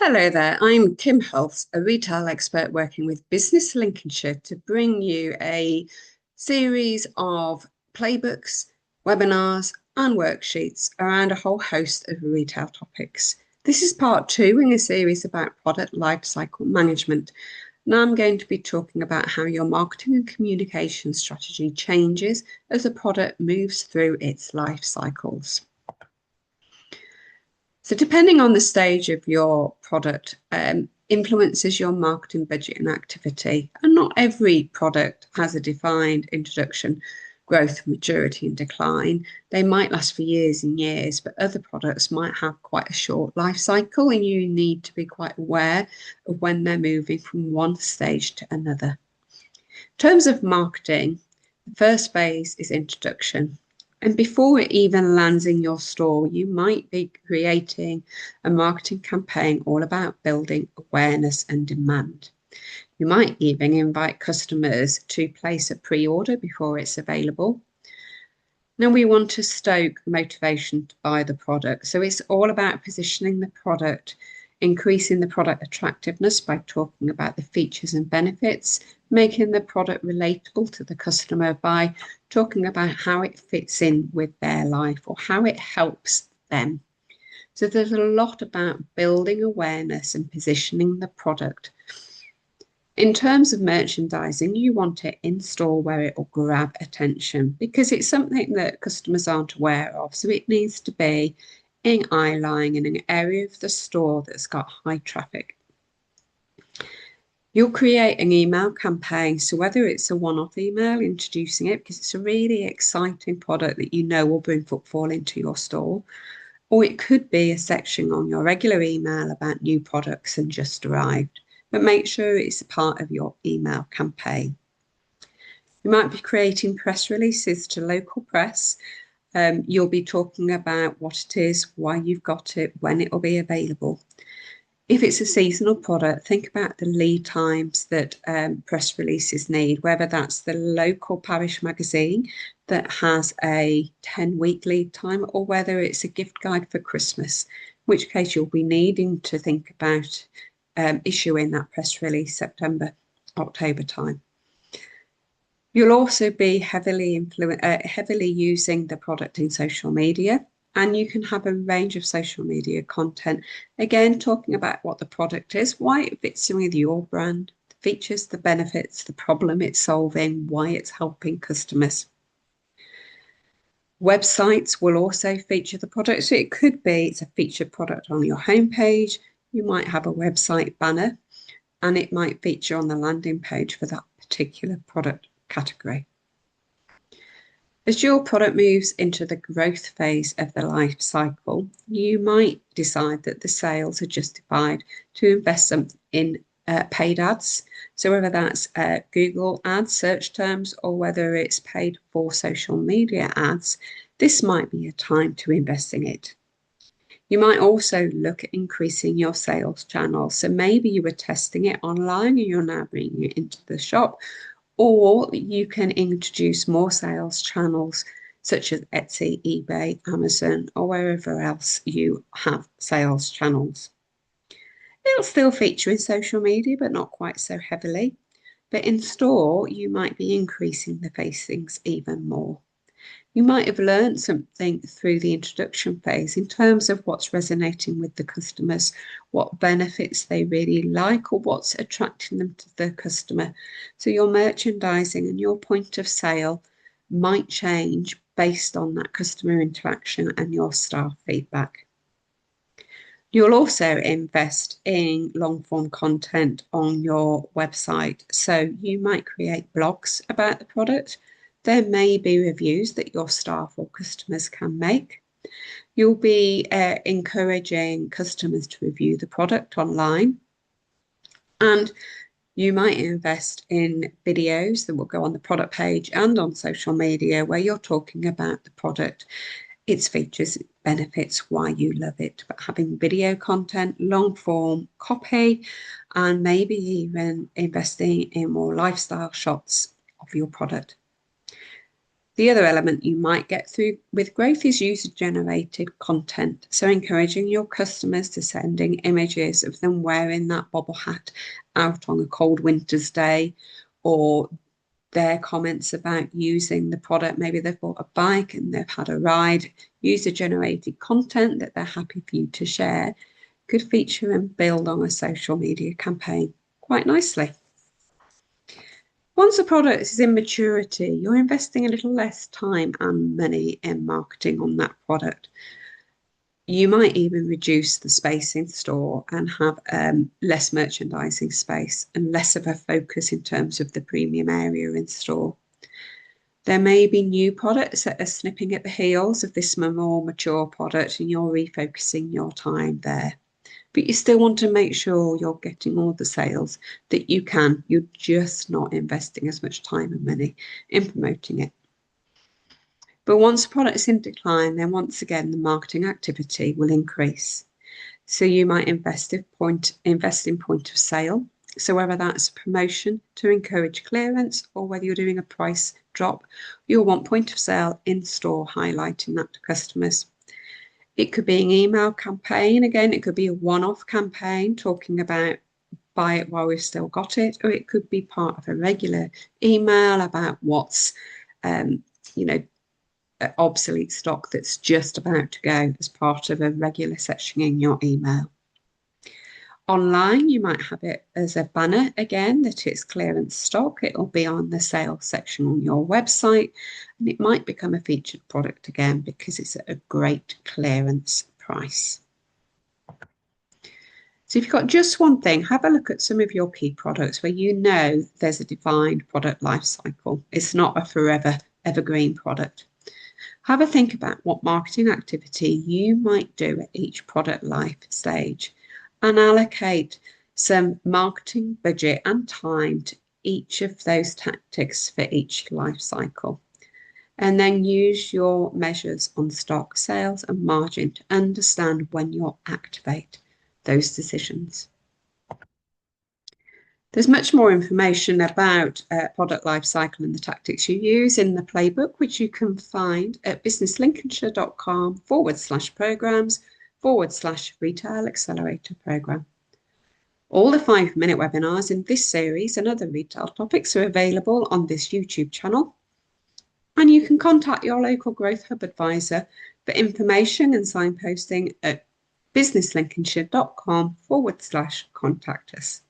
Hello there, I'm Kim Hulse, a retail expert working with Business Lincolnshire to bring you a series of playbooks, webinars and worksheets around a whole host of retail topics. This is part 2 in a series about product lifecycle management. Now I'm going to be talking about how your marketing and communication strategy changes as a product moves through its life cycles. So depending on the stage of your product, influences your marketing budget and activity. And not every product has a defined introduction, growth, maturity and decline. They might last for years and years, but other products might have quite a short life cycle, and you need to be quite aware of when they're moving from one stage to another. In terms of marketing, the first phase is introduction. And before it even lands in your store, you might be creating a marketing campaign all about building awareness and demand. You might even invite customers to place a pre-order before it's available. Now we want to stoke motivation to buy the product. So it's all about positioning the product, increasing the product attractiveness by talking about the features and benefits, making the product relatable to the customer by talking about how it fits in with their life or how it helps them. So there's a lot about building awareness and positioning the product. In terms of merchandising, you want it in store where it will grab attention because it's something that customers aren't aware of. So it needs to be in eye line in an area of the store that's got high traffic. You'll create an email campaign, so whether it's a one-off email introducing it because it's a really exciting product that you know will bring footfall into your store, or it could be a section on your regular email about new products and just arrived, but make sure it's a part of your email campaign. You might be creating press releases to local press. You'll be talking about what it is, why you've got it, when it will be available. If it's a seasonal product, think about the lead times that press releases need, whether that's the local parish magazine that has a 10-week lead time or whether it's a gift guide for Christmas, in which case you'll be needing to think about issuing that press release September, October time. You'll also be heavily using the product in social media. And you can have a range of social media content, again, talking about what the product is, why it fits in with your brand, the features, the benefits, the problem it's solving, why it's helping customers. Websites will also feature the product. So it could be it's a featured product on your homepage. You might have a website banner and it might feature on the landing page for that particular product category. As your product moves into the growth phase of the life cycle, you might decide that the sales are justified to invest in paid ads. So whether that's Google ads, search terms, or whether it's paid for social media ads, this might be a time to invest in it. You might also look at increasing your sales channels. So maybe you were testing it online and you're now bringing it into the shop. Or you can introduce more sales channels such as Etsy, eBay, Amazon, or wherever else you have sales channels. It'll still feature in social media, but not quite so heavily. But in store, you might be increasing the facings even more. You might have learned something through the introduction phase in terms of what's resonating with the customers, what benefits they really like, or what's attracting them to the customer. So your merchandising and your point of sale might change based on that customer interaction and your staff feedback. You'll also invest in long-form content on your website. So you might create blogs about the product. There may be reviews that your staff or customers can make. You'll be encouraging customers to review the product online. And you might invest in videos that will go on the product page and on social media where you're talking about the product, its features, benefits, why you love it. But having video content, long form copy, and maybe even investing in more lifestyle shots of your product. The other element you might get through with growth is user-generated content. So encouraging your customers to sending images of them wearing that bobble hat out on a cold winter's day, or their comments about using the product. Maybe they've bought a bike and they've had a ride. User-generated content that they're happy for you to share could feature and build on a social media campaign quite nicely. Once a product is in maturity, you're investing a little less time and money in marketing on that product. You might even reduce the space in store and have less merchandising space and less of a focus in terms of the premium area in store. There may be new products that are snipping at the heels of this more mature product, and you're refocusing your time there. But you still want to make sure you're getting all the sales that you can. You're just not investing as much time and money in promoting it. But once a product is in decline, then once again, the marketing activity will increase. So you might invest in point of sale. So whether that's a promotion to encourage clearance, or whether you're doing a price drop, you'll want point of sale in store, highlighting that to customers. It could be an email campaign. Again, it could be a one-off campaign talking about buy it while we've still got it, or it could be part of a regular email about what's, obsolete stock that's just about to go as part of a regular section in your email. Online, you might have it as a banner again that it's clearance stock. It'll be on the sales section on your website, and it might become a featured product again because it's at a great clearance price. So if you've got just one thing, have a look at some of your key products where you know there's a defined product life cycle. It's not a forever evergreen product. Have a think about what marketing activity you might do at each product life stage, and allocate some marketing budget and time to each of those tactics for each life cycle. And then use your measures on stock, sales and margin to understand when you'll activate those decisions. There's much more information about product life cycle and the tactics you use in the playbook, which you can find at businesslincolnshire.com/programs/Retail Accelerator program. All the 5-minute webinars in this series and other retail topics are available on this YouTube channel. And you can contact your local Growth Hub advisor for information and signposting at businesslincolnshire.com/contact us.